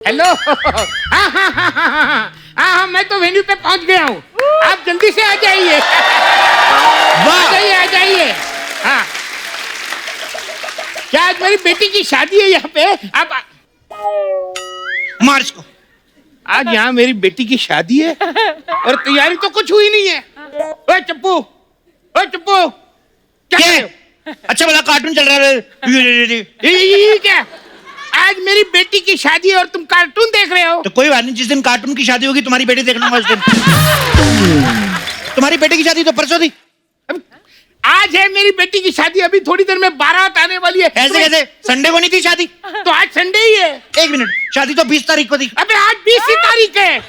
Hello. हाँ, मैं तो वेन्यू पे पहुंच गया हूँ। आप जल्दी से आ जाइए। आ जाइए। हाँ, क्या आज मेरी बेटी की शादी है यहाँ पे? आप मार्च को आज यहाँ मेरी बेटी की शादी है और तैयारी तो कुछ हुई नहीं है। ओए चप्पू, ओए चप्पू, क्या कर रहे हो? अच्छा वाला कार्टून चल रहा है। ये क्या? आज मेरी बेटी की शादी है और तुम कार्टून देख रहे हो? तो कोई बात नहीं, जिस दिन कार्टून की शादी होगी तुम्हारी बेटी देख लूंगा उस दिन। तुम्हारी बेटी की शादी तो परसों थी। आज है मेरी बेटी की शादी, अभी थोड़ी देर में बारात आने वाली है। ऐसे कैसे? संडे को नहीं थी शादी? तो आज संडे ही है। एक मिनट, शादी तो 20 तारीख को थी। अबे आज 20 तारीख है।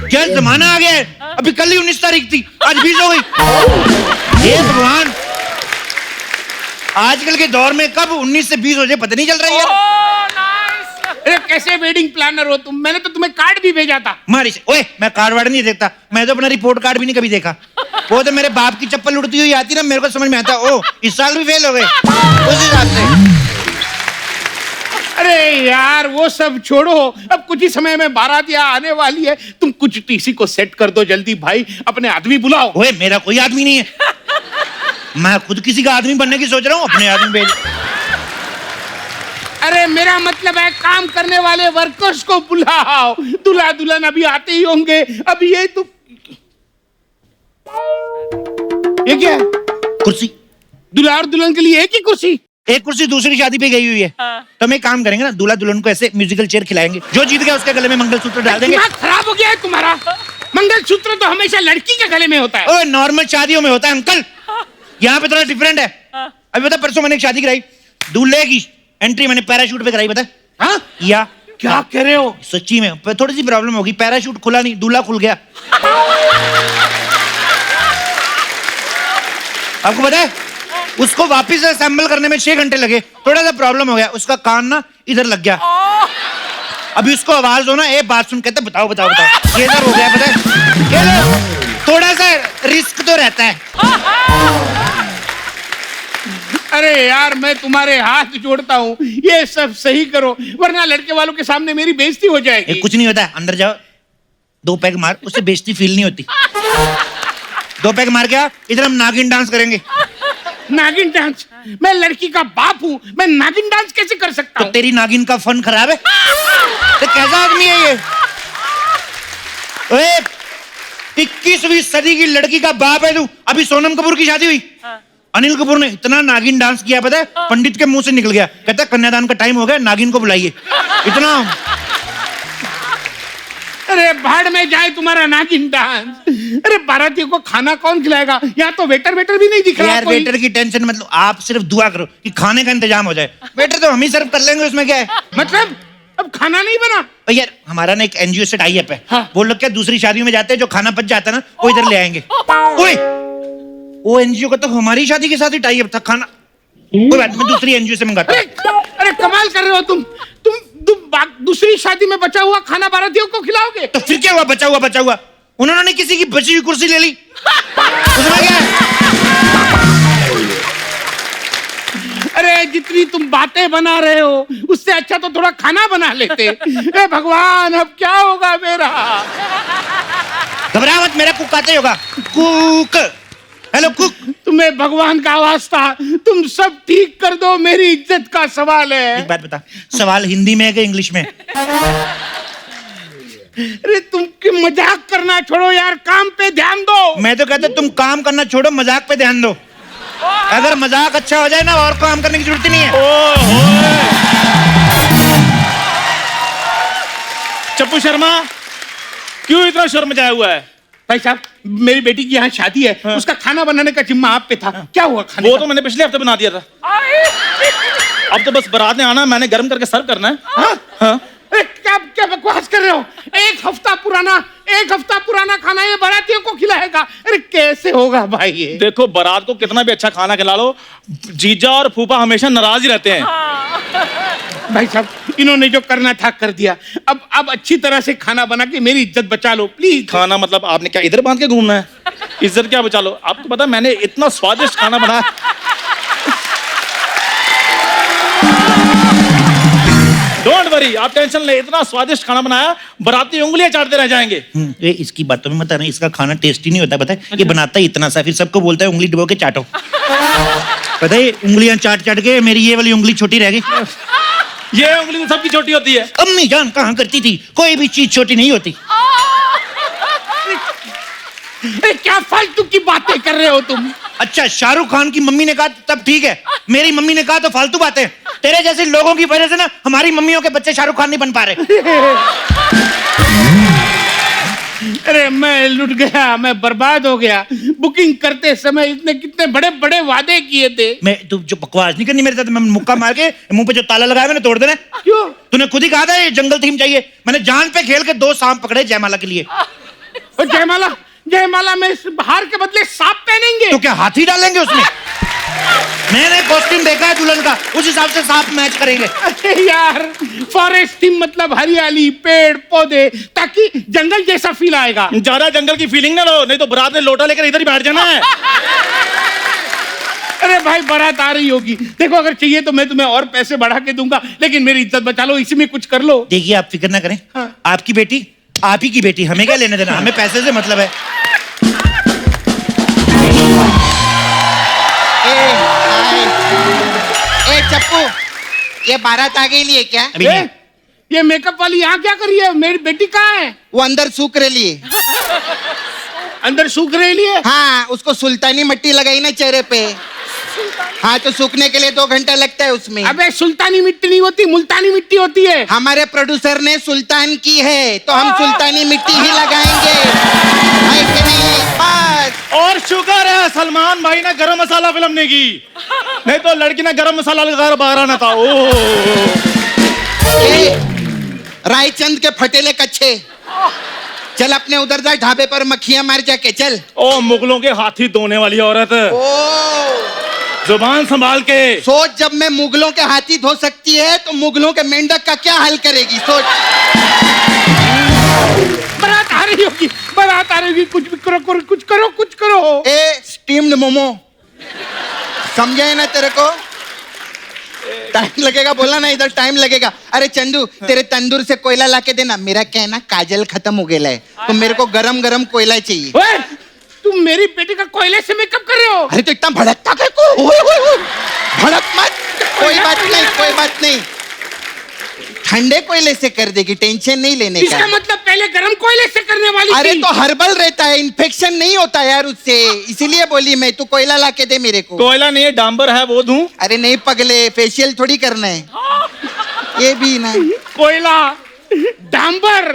क्या जमाना आ गया है, अभी कल ही 19 तारीख थी, आज 20 हो गई। हे भगवान, आजकल के दौर में कब 19 से 20 हो जाए पता नहीं चल रहा है। अरे कैसे वेडिंग प्लानर हो तुम? मैंने तो तुम्हें कार्ड भी भेजा था। मारी से ओए, मैं कार्ड वार्ड नहीं देखता, मैं तो अपना रिपोर्ट कार्ड भी नहीं कभी देखा। वो तो मेरे बाप की चप्पल उड़ती हुई आती ना, मेरे को समझ में आता ओ इस साल भी फेल हो गए उस हिसाब से। अरे यार वो सब छोड़ो, अब कुछ ही समय में बारात यहाँ आने वाली है। तुम कुछ टीसी को सेट कर दो जल्दी भाई, अपने आदमी बुलाओ। ओए मेरा कोई आदमी नहीं है, मैं खुद किसी का आदमी बनने की सोच रहा हूँ, अपने आदमी भेज। अरे मेरा मतलब है काम करने वाले वर्कर्स को बुलाओ। दूल्हा दुल्हन अभी आते ही होंगे। अभी ये तो ये क्या है? कुर्सी। दूल्हा और दुल्हन के लिए एक ही कुर्सी? एक कुर्सी दूसरी शादी पे गई हुई है। तो हम एक काम करेंगे ना, दूल्हा दुल्हन को ऐसे म्यूजिकल चेयर खिलाएंगे, जो जीत गया उसके गले में मंगलसूत्र डाल देंगे। दिमाग खराब हो गया है तुम्हारा? मंगलसूत्र तो हमेशा लड़की के गले में होता है। ओए नॉर्मल शादियों में होता है अंकल, यहाँ पे थोड़ा डिफरेंट है। अभी बता, परसों मैंने एक शादी कराई, दूल्हे की एंट्री मैंने पैराशूट पे कराई, बता। हाँ? या क्या कह रहे हो? सच्ची में थोड़ी सी प्रॉब्लम होगी, पैराशूट खुला नहीं, दूल्हा खुल गया। आपको पता है उसको वापस असेंबल करने में 6 घंटे लगे, थोड़ा सा प्रॉब्लम हो गया, उसका कान ना इधर लग गया। अभी उसको आवाज हो ना, ए बात सुन, कहते बताओ बताओ बताओ, ये इधर हो गया, पता है ये लो, थोड़ा सा रिस्क तो रहता है। अरे यार मैं तुम्हारे हाथ जोड़ता हूँ, ये सब सही करो वरना लड़के वालों के सामने मेरी बेइज्जती हो जाएगी। कुछ नहीं होता है, अंदर जाओ, 2 पैग मार, उससे बेइज्जती फील नहीं होती। 2 पैग मार के आ, इधर हम नागिन डांस करेंगे। नागिन डांस? मैं लड़की का बाप हूँ, मैं नागिन डांस कैसे कर सकता हूँ? तो तेरी नागिन का फन खराब है? तो कैसा आदमी है ये? ओए 21वीं सदी की लड़की का बाप है तू। अभी सोनम कपूर की शादी हुई, अनिल कपूर ने इतना नागिन डांस किया, पता है पंडित के मुंह से निकल गया, कहता है कन्यादान का टाइम हो गया, नागिन को बुलाइए। इतना। अरे भाड़ में जाए तुम्हारा नागिन डांस। अरे बारातियों को खाना कौन खिलाएगा? यहाँ तो वेटर भी नहीं दिख रहा। यार वेटर की टेंशन मतलब, आप सिर्फ दुआ करो कि खाने का इंतजाम हो जाए। वेटर तो हम ही सर्व कर लेंगे, उसमें क्या है। मतलब अब खाना नहीं बना? यार हमारा ना एक एनजीओ से टाई अप है। हाँ। वो लोग क्या दूसरी शादियों में जाते हैं, जो खाना बच जाता है ना वो इधर ले आएंगे। ओए वो एनजीओ का तो हमारी शादी के साथ ही टाई अप था, खाना कोई बात नहीं, दूसरी एनजीओ से मंगाता। अरे कमाल कर रहे हो तुम दूसरी शादी में बचा हुआ खाना बारातियों को खिलाओगे? तो फिर क्या हुआ, बचा हुआ? उन्होंने किसी की बची हुई कुर्सी ले ली, उसमें क्या है? अरे जितनी तुम बातें बना रहे हो उससे अच्छा तो थोड़ा खाना बना लेते। ए भगवान अब क्या होगा मेरा? घबरा मत, मेरा कुक आता ही होगा। Cook, hello cook. तुम्हें भगवान का वास्ता, तुम सब ठीक कर दो, मेरी इज्जत का सवाल है। एक बात बता, सवाल हिंदी में है कि इंग्लिश में? अरे तुम मजाक करना छोड़ो यार, काम पे ध्यान दो। मैं तो कहता तुम काम करना छोड़ो, मजाक पे ध्यान दो। अगर मजाक अच्छा हो जाए ना, और काम करने की जरूरत नहीं है। चप्पू शर्मा क्यों इतना शोर मचाया हुआ है? भाई साहब मेरी बेटी की यहाँ शादी है। हाँ। उसका खाना बनाने का जिम्मा आप पे था। हाँ। क्या हुआ खाने वो का? तो मैंने पिछले हफ्ते बना दिया था। अब तो बस बारात ने आना, मैंने गर्म करके सर्व करना है। हाँ? हाँ? क्या बकवास कर रहे हो? एक हफ्ता पुराना खाना ये बारातियों को खिलाएगा? अरे कैसे होगा भाई ये? देखो बारात को कितना भी अच्छा खाना खिला लो, जीजा और फूफा हमेशा नाराज ही रहते हैं। भाई साहब इन्होंने जो करना था कर दिया, अब अच्छी तरह से खाना बना के मेरी इज्जत बचा लो प्लीज। खाना मतलब आपने क्या इधर बांध के घूमना है? इज्जत क्या बचा लो? आपको पता मैंने इतना स्वादिष्ट खाना बनाया। डोंट वरी, आप टेंशन ले, इतना स्वादिष्ट खाना बनाया, बाराती उंगलियां चाटते रह जाएंगे। ये इसकी बातों में मत आना, इसका खाना टेस्टी नहीं होता, पता है? ये बनाता ही इतना सा, फिर सबको बोलता है उंगली डुबो के चाटो। पता है, उंगलियां चाट चाट के मेरी ये वाली उंगली छोटी रह गई। ये उंगली तो सबकी छोटी होती है। अम्मी जान कहाँ करती थी, कोई भी चीज छोटी नहीं होती। क्या फालतू की बातें कर रहे हो तुम? अच्छा, शाहरुख खान की मम्मी ने कहा तब ठीक है, मेरी मम्मी ने कहा तो फालतू बातें। तेरे जैसे लोगों की वजह से ना हमारी मम्मियों के बच्चे शाहरुख खान नहीं बन पा रहे। अरे मैं लुट गया, मैं बर्बाद हो गया। बुकिंग करते समय इतने कितने बड़े बड़े वादे किए थे। मैं तू जो बकवास नहीं करनी मेरे साथ, मैं मुक्का मार के मुंह पे जो ताला लगाया मैंने तोड़ देना। क्यों? तूने खुद ही कहा था ये जंगल थीम चाहिए, मैंने जान पे खेल के 2 सांप पकड़े जयमाला के लिए। और जयमाला, जयमाला में हार के बदले सांप पहनेंगे? तो क्या हाथी डालेंगे उसमें? मैंने कॉस्ट्यूम देखा है दुल्हन का, उस हिसाब से सांप मैच करेंगे। अरे यार, फॉरेस्ट थीम मतलब हरियाली, पेड़ पौधे, ताकि जंगल जैसा फील आएगा। ज्यादा जंगल की फीलिंग ना लो, नहीं तो बारात ने लोटा लेकर इधर ही बैठ जाना है। अरे भाई, बारात आ रही होगी, देखो अगर चाहिए तो मैं तुम्हें और पैसे बढ़ा के दूंगा, लेकिन मेरी इज्जत बचा लो, इसी में कुछ कर लो। देखिए आप फिक्र ना करें, हाँ। आपकी बेटी आप ही की बेटी, हमें क्या लेने देना, हमें पैसे से मतलब है। ए चप्पू, ये बारात आ गई लिए क्या? अभी ए, नहीं। ये मेकअप वाली यहाँ क्या कर रही है? मेरी बेटी कहाँ है? वो अंदर सूख रही है। अंदर सूख रही है? हाँ, उसको सुल्तानी मिट्टी लगाई ना चेहरे पे। हाँ, तो सूखने के लिए 2 घंटा लगता है उसमें। अबे सुल्तानी मिट्टी नहीं होती, मुल्तानी मिट्टी होती है। हमारे प्रोड्यूसर ने सुल्तान की है, तो हम सुल्तानी मिट्टी ही लगाएंगे, है कि नहीं? बस। और शुक्र है सलमान भाई ने गरम मसाला फिल्म नहीं की, नहीं तो लड़की ने गरम मसाला लगा बाहर ना था। ओ रायचंद के फटेले कच्चे, चल अपने उधर जा, ढाबे पर मक्खियां मार जाके चल। ओ मुगलों के हाथी धोने वाली औरत, ओ जुबान संभाल के सोच, जब मैं मुगलों के हाथी धो सकती है तो मुगलों के मेंढक का क्या हाल करेगी, सोच। बारात आ रही होगी, बारात आ रही होगी, कुछ भी करो, कुछ करो, कुछ करो। ए स्टीम्ड मोमो, समझे ना तेरे को? टाइम लगेगा, बोला ना, इधर टाइम लगेगा। अरे चंदू, तेरे तंदूर से कोयला लाके देना। मेरा क्या है ना, काजल खत्म हो गया है, तो मेरे को गरम गरम कोयला चाहिए। ओए, तुम मेरी बेटी का कोयले से मेकअप कर रहे हो? अरे तो इतना भड़कता क्या को? भड़क मत, कोई बात नहीं, कोई बात नहीं, ठंडे कोयले से कर देगी, टेंशन नहीं लेने का। इसका मतलब पहले गरम कोयले से करने वाली अरे थी। तो हर्बल रहता है, इन्फेक्शन नहीं होता यार उससे, इसीलिए बोली मैं, तू कोयला लाके दे मेरे को। कोयला नहीं है, डांबर है, वो दूं? अरे नहीं पगले, फेशियल थोड़ी करना है, ये भी ना। कोयला, डांबर,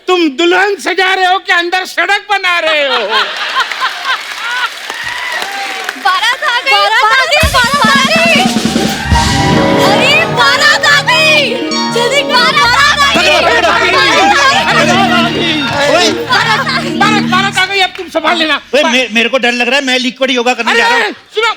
तुम दुल्हन सजा रहे हो कि अंदर सड़क बना रहे हो? बारात आ गई, बारात आ गई। अरे बारात आ गई, जल्दी बारात आ गई। बारात आ गई, अब तुम संभाल लेना। मेरे को डर लग रहा है, मैं लिक्विड योगा करने जा रहा हूँ। सुनो,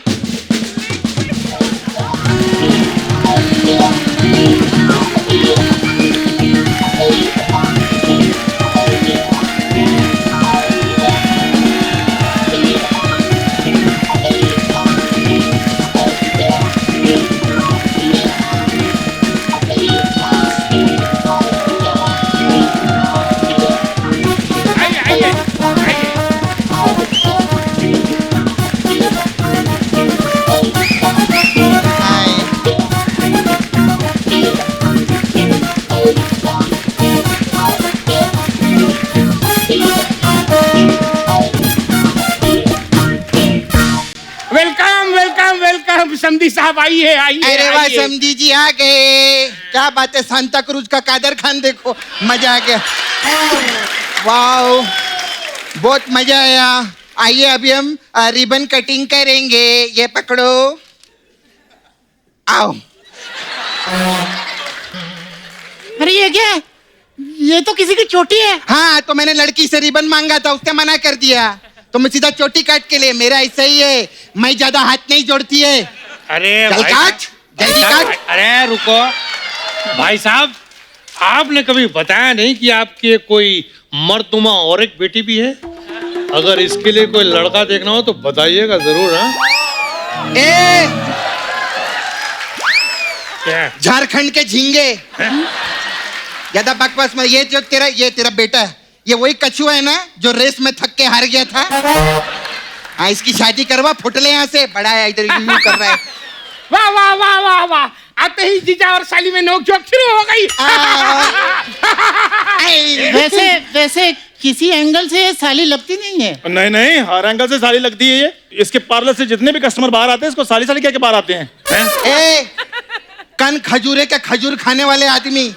समधी साहब आइए, आइए। अरे वाह, आइए। समधी जी आ गए, क्या बात है। सांता क्रूज का कादर खान देखो, मजा आ गया। वाओ, बहुत मजा आया। आइए अभी हम रिबन कटिंग करेंगे, ये पकड़ो, आओ। अरे ये क्या है? ये तो किसी की चोटी है। हाँ, तो मैंने लड़की से रिबन मांगा था, उसने मना कर दिया, तो मैं सीधा चोटी काट के लिए। मेरा ऐसा ही है, मैं ज्यादा हाथ नहीं जोड़ती है। अरे चल भाई काट, जल्दी काट। अरे रुको भाई साहब, आपने कभी बताया नहीं कि आपके कोई मर्दुमा और एक बेटी भी है? अगर इसके लिए कोई लड़का देखना हो तो बताइएगा जरूर। हाँ, ए क्या झारखंड के झींगे, ज्यादा बकवास में, ये तेरा बेटा है, ये वही कछुआ है ना जो रेस में थक के हार गया था? हाँ, इसकी शादी करवा, फुटले यहाँ से, बड़ा है इधर यूं कर रहा है। वाह वाह वाह वाह वाह, आते ही जीजा और साली में नोक-झोंक शुरू हो गई। वैसे किसी एंगल से ये साली लगती नहीं है। नहीं नहीं, हर एंगल से साली लगती है ये। इसके पार्लर से जितने भी कस्टमर बाहर आते हैं इसको साली साली कह के बाहर आते हैं। ए, कन खजूरे का खजूर खाने वाले आदमी,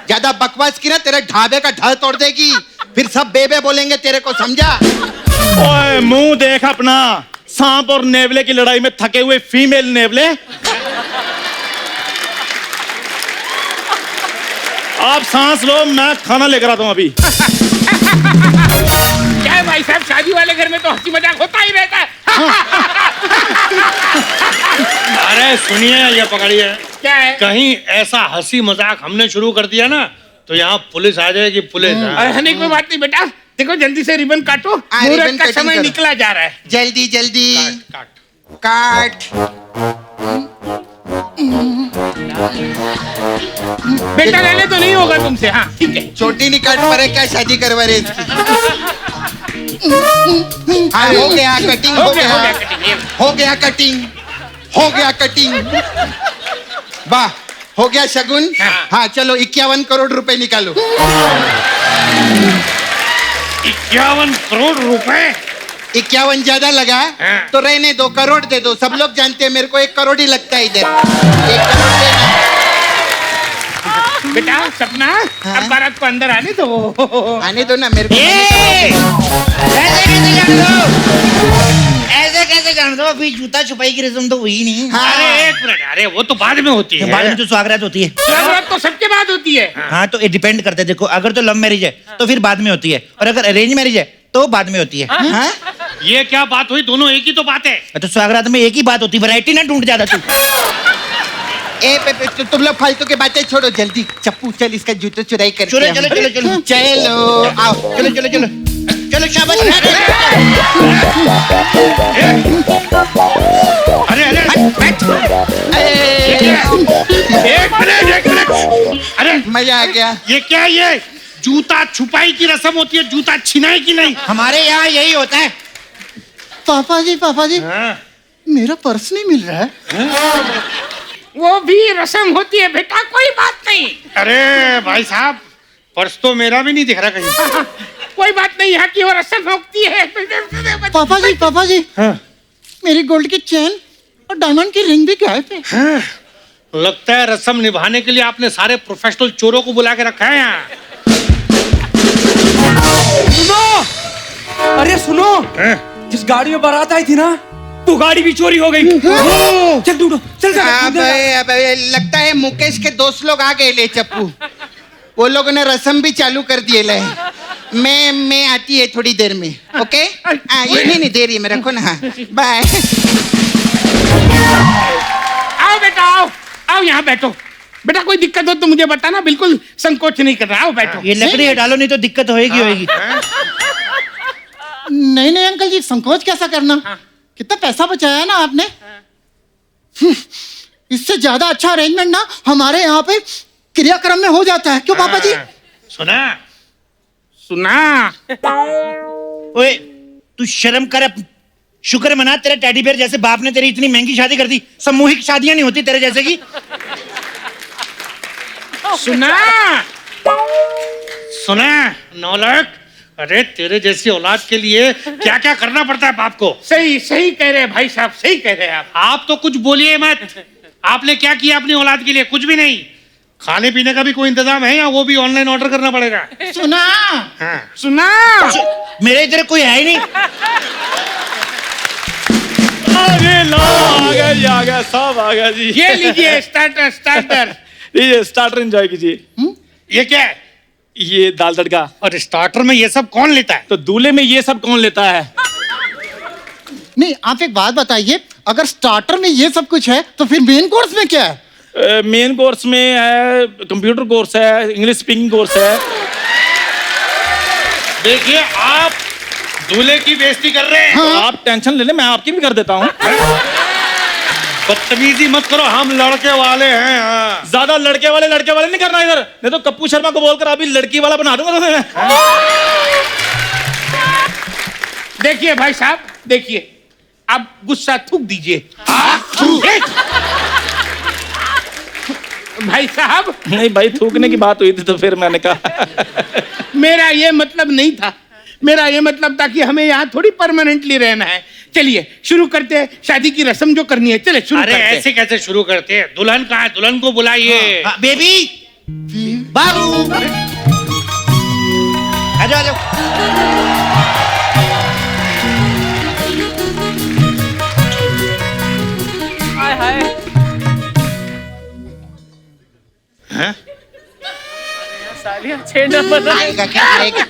ज्यादा बकवास की ना तेरे ढाबे का ढाल तोड़ देगी, फिर सब बेबे बोलेंगे तेरे को, समझा? ओए मुंह देख अपना, सांप और नेवले की लड़ाई में थके हुए फीमेल नेवले। आप सांस लो, मैं खाना लेकर आता हूं अभी। क्या है भाई साहब, शादी वाले घर में तो हंसी मजाक होता ही रहता है। अरे सुनिए, ये पकड़िए। क्या है? कहीं ऐसा हंसी मजाक हमने शुरू कर दिया ना तो यहाँ पुलिस आ जाएगी, पुलिस। नहीं, कोई बात नहीं बेटा, देखो जल्दी से रिबन काटो, रिबन मुहूर्त का कटिंग समय करो। निकला जा रहा है। जल्दी जल्दी काट। काट। बेटा रहने तो नहीं होगा तुमसे। हाँ ठीक है। छोटी नहीं काट पा रहे क्या, शादी करवा रहे इसकी? हाँ, हो गया कटिंग, हो गया, कटिंग। हो गया कटिंग, हो गया कटिंग। वाह, हो गया शगुन। हाँ चलो 51 करोड़ रुपए निकालो। 51 करोड़ रुपए? 51 ज्यादा लगा हाँ। तो रहने दो, करोड़ दे दो। सब लोग जानते हैं मेरे को 1 करोड़ ही लगता है इधर। 1 करोड़ देना। बेटा सपना, अब बारात को अंदर आने दो। आने दो ना मेरे को। ऐसे कैसे जान दो? अभी जूता छुपाई की रस्म तो हुई नहीं। हाँ। अरे एक मिनट, अरे वो तो बाद में होती है। बाद में तो स्वागत होती है। स्वागत तो सबके बाद होती है। हाँ, तो ये डिपेंड करता है। देखो, अगर तो लव मैरिज है तो फिर बाद में होती है, और अगर अरेंज मैरिज है तो बाद में होती है। हाँ? ये क्या बात हुई? दोनों एक ही तो बात है। तो स्वागत में एक ही बात होती, वैरायटी ना ढूंढ ज्यादा तू। तुम लोग फालतू के बातें छोड़ो, जल्दी चप्पू चल इसका जूता चुराई कर। चलो चलो चलो चलो चलो आओ, चलो चलो चलो चलो, शाबाश। अरे अरे एक मिनट। अरे मजा आ गया। ये क्या है? ये जूता छुपाई की रस्म होती है, जूता छिनाई की नहीं। हमारे यहाँ यही होता है। पापा जी हाँ। मेरा पर्स नहीं मिल रहा है। वो भी रस्म होती है बेटा, कोई बात नहीं। अरे भाई साहब, पर्स तो मेरा भी नहीं दिख रहा कहीं। कोई बात नहीं, यहाँ की वो रस्म होती है। पापा जी मेरी गोल्ड की चेन और डायमंड की रिंग भी गायब है। हाँ। लगता है रस्म निभाने के लिए आपने सारे प्रोफेशनल चोरों को बुला के रखा है यहाँ। सुनो, अरे सुनो, हाँ। जिस गाड़ी में बारात आई थी ना, तो गाड़ी भी चोरी हो गई। चल ढूंढो, चल अबे लगता है मुकेश के दोस्त लोग आ गए ले चप्पू। वो लोगों ने रस्म भी चालू कर दिए ले। मैं आती है थोड़ी देर में। ओके? ये नहीं दे रही है, मैं रखो ना। हाँ बाय। आओ बेटा, आओ आओ, यहाँ बैठो। बेटा कोई दिक्कत हो तो मुझे बताना, बिल्कुल संकोच नहीं कर रहा। आओ बैठो। ये लकड़ी हटा लो, नहीं तो दिक्कत होएगी। नहीं अंकल जी, संकोच कैसा करना। कितना पैसा बचाया ना आपने। इससे ज्यादा अच्छा अरेंजमेंट ना हमारे यहाँ पे क्रियाक्रम में हो जाता है। क्यों पापा जी? सुना ओए, तू शर्म कर, शुक्र मना तेरे टेडी बेयर जैसे बाप ने तेरी इतनी महंगी शादी कर दी। सामूहिक शादियां नहीं होती तेरे जैसे की। सुना नौलख, अरे तेरे जैसी औलाद के लिए क्या क्या करना पड़ता है बाप को। सही सही कह रहे हैं भाई साहब, सही कह रहे हैं आप तो कुछ बोलिए मत। आपने क्या किया अपनी औलाद के लिए? कुछ भी नहीं। खाने पीने का भी कोई इंतजाम है या वो भी ऑनलाइन ऑर्डर करना पड़ेगा? सुना हाँ। सुना। मेरे इधर कोई है ही नहीं। आ गया सब आ गया जी। ये लीजिए स्टार्टर, स्टार्टर। लीजिए स्टार्टर एंजॉय कीजिए। ये क्या है? ये दाल तड़का। और स्टार्टर में ये सब कौन लेता है? तो दूल्हे में ये सब कौन लेता है? नहीं, आप एक बात बताइए, अगर स्टार्टर में ये सब कुछ है तो फिर मेन कोर्स में क्या है? मेन कोर्स में है कंप्यूटर कोर्स है, इंग्लिश स्पीकिंग कोर्स है। देखिए आप दूल्हे की बेइज्जती कर रहे हैं। तो आप टेंशन ले ले, मैं आपकी भी कर देता हूँ। बदतमीजी मत करो, हम लड़के वाले हैं। हाँ। ज्यादा लड़के वाले नहीं करना इधर, नहीं तो कप्पू शर्मा को बोलकर अभी लड़की वाला बना दूंगा तुम्हें। देखिए भाई साहब, देखिए, आप गुस्सा थूक दीजिए। भाई साहब, नहीं भाई, थूकने की बात हुई थी तो फिर मैंने कहा। मेरा ये मतलब नहीं था, मेरा ये मतलब था कि हमें यहाँ थोड़ी परमानेंटली रहना है। चलिए शुरू करते हैं, शादी की रस्म जो करनी है, चले शुरू अरे करते हैं। ऐसे कैसे शुरू करते हैं? दुल्हन कहाँ है? दुल्हन को बुलाइए। हाँ, बेबी बाबू आ जाओ आ जाओ। हाय हाय। सालिया 6 नंबर। आएगा क्या आएगा?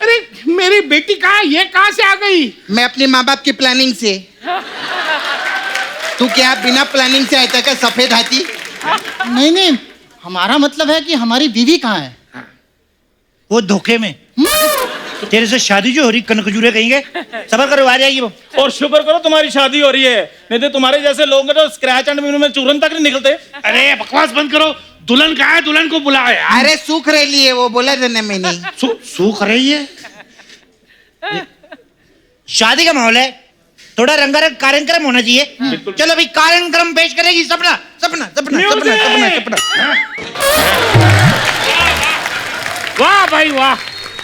अरे मेरी बेटी कहाँ है? ये कहाँ से आ गई? मैं अपने माँ बाप की प्लानिंग से। तू क्या बिना प्लानिंग से आया था क्या, सफेद हाथी? नहीं नहीं, हमारा मतलब है कि हमारी बीवी कहाँ है? वो धोखे में तेरे से शादी जो हो रही, कनकजूरे कहेंगे। सबर करो, आ जाएगी वो। और शुक्र करो तुम्हारी शादी हो रही है, नहीं तो तुम्हारे जैसे लोग तो स्क्रैच एंड विन में चूरन तक नहीं निकलते। अरे बकवास बंद करो। दुल्हन कहाँ है? दुल्हन को बुलाओ यार। अरे सूख रही है वो, बोला था ना मैंने। सूख रही है। शादी का माहौल है, थोड़ा रंगारंग कार्यक्रम होना चाहिए। चलो अभी कार्यक्रम पेश करेगी सपना। सपना सपना सपना सपना सपना। वाह भाई वाह,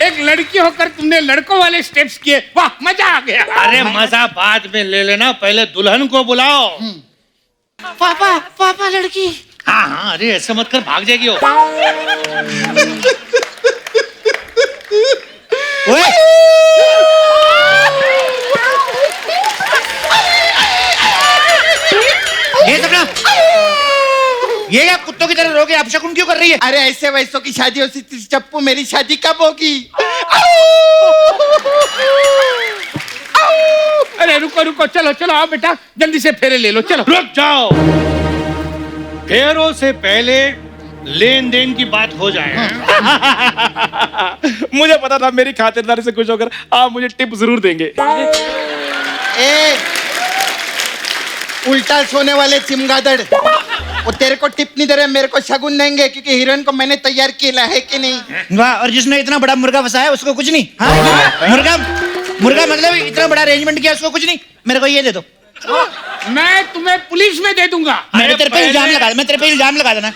एक लड़की होकर तुमने लड़कों वाले स्टेप्स किए, वाह मजा आ गया। अरे मजा बाद में ले लेना, पहले दुल्हन को बुलाओ। पापा पापा लड़की। हाँ हाँ, अरे ऐसा मत कर, भाग जाएगी वो। ओए ये सपना, ये क्या कुत्तों की तरह रोके अपशकुन क्यों कर रही है? अरे ऐसे वैसों की शादी हो सकती, चप्पू मेरी शादी कब होगी? अरे रुको रुको, चलो चलो आओ बेटा, जल्दी से फेरे ले लो, चलो। रुक जाओ, फेरों से पहले लेन देन की बात हो जाए। मुझे पता था मेरी खातिरदारी से खुश होकर आप मुझे टिप जरूर देंगे। ए, उल्टा सोने वाले चिमगादड़, वो तेरे को टिप नहीं दे रहे, मेरे को शगुन देंगे, क्योंकि हीरोइन को मैंने तैयार किया है कि नहीं? वाह, और जिसने इतना बड़ा मुर्गा फंसाया उसको कुछ नहीं? हाँ? मुर्गा मुर्गा मतलब इतना बड़ा अरेंजमेंट किया, उसको कुछ नहीं? मेरे को ये दे दो। मैं तुम्हें पुलिस में दे दूंगा। मैं तेरे पे इल्जाम लगा, मैं तेरे पे इल्जाम लगा देना,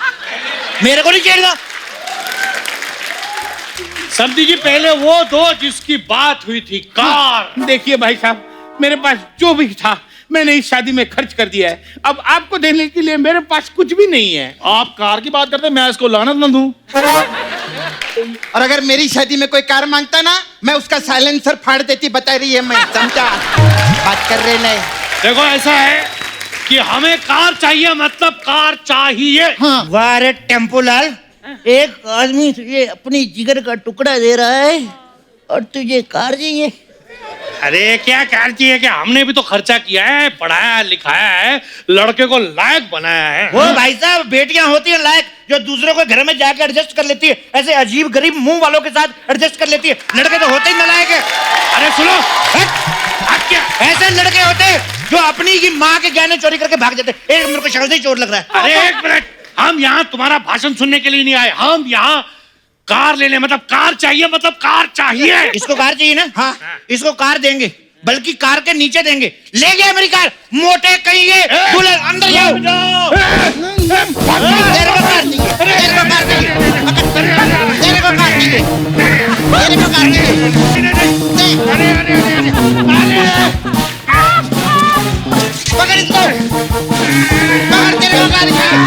मेरे को नहीं छेड़ना। समझी जी, पहले वो दो जिसकी बात हुई थी, कार। देखिए भाई साहब, मेरे पास जो भी था मैंने इस शादी में खर्च कर दिया है, अब आपको देने के लिए मेरे पास कुछ भी नहीं है। आप कार की बात करते, मैं इसको लानत न दूं। और अगर मेरी शादी में कोई कार मांगता ना, मैं उसका साइलेंसर फाड़ देती, बता रही है मैं, समझा? बात कर रहे नहीं। देखो ऐसा है कि हमें कार चाहिए, मतलब कार चाहिए। हाँ। वाह रे टेम्पो लाल, एक आदमी तुझे अपनी जिगर का टुकड़ा दे रहा है और तुझे कार चाहिए? अरे क्या कार चाहिए? क्या हमने भी तो खर्चा किया है, पढ़ाया लिखाया है, लड़के को लायक बनाया है। वो भाई साहब, बेटियां होती हैं लायक, जो दूसरों के घर में जाकर एडजस्ट कर लेती है, ऐसे अजीब गरीब मुंह वालों के साथ एडजस्ट कर लेती है। लड़के तो होते ही नालायक है। अरे सुनो, क्या ऐसे लड़के होते हैं जो अपनी की माँ के गहने चोरी करके भाग जाते हैं। एक मेरे को शक्ल से ही चोट लग रहा है। अरे एक मिनट, हम यहाँ तुम्हारा भाषण सुनने के लिए नहीं आए, हम यहाँ कार लेने, मतलब कार चाहिए, मतलब कार चाहिए। इसको कार चाहिए ना? हाँ, इसको कार देंगे, बल्कि कार के नीचे देंगे। ले गया मेरी कार, मोटे कहिए, दूल्हे अंदर जाओ। तेरे को कार चाहिए, तेरे को कार चाहिए, तेरे को कार चाहिए, तेरे को कार चाहिए। पकड़ इसको, पकड़, तेरे को कार चाहिए।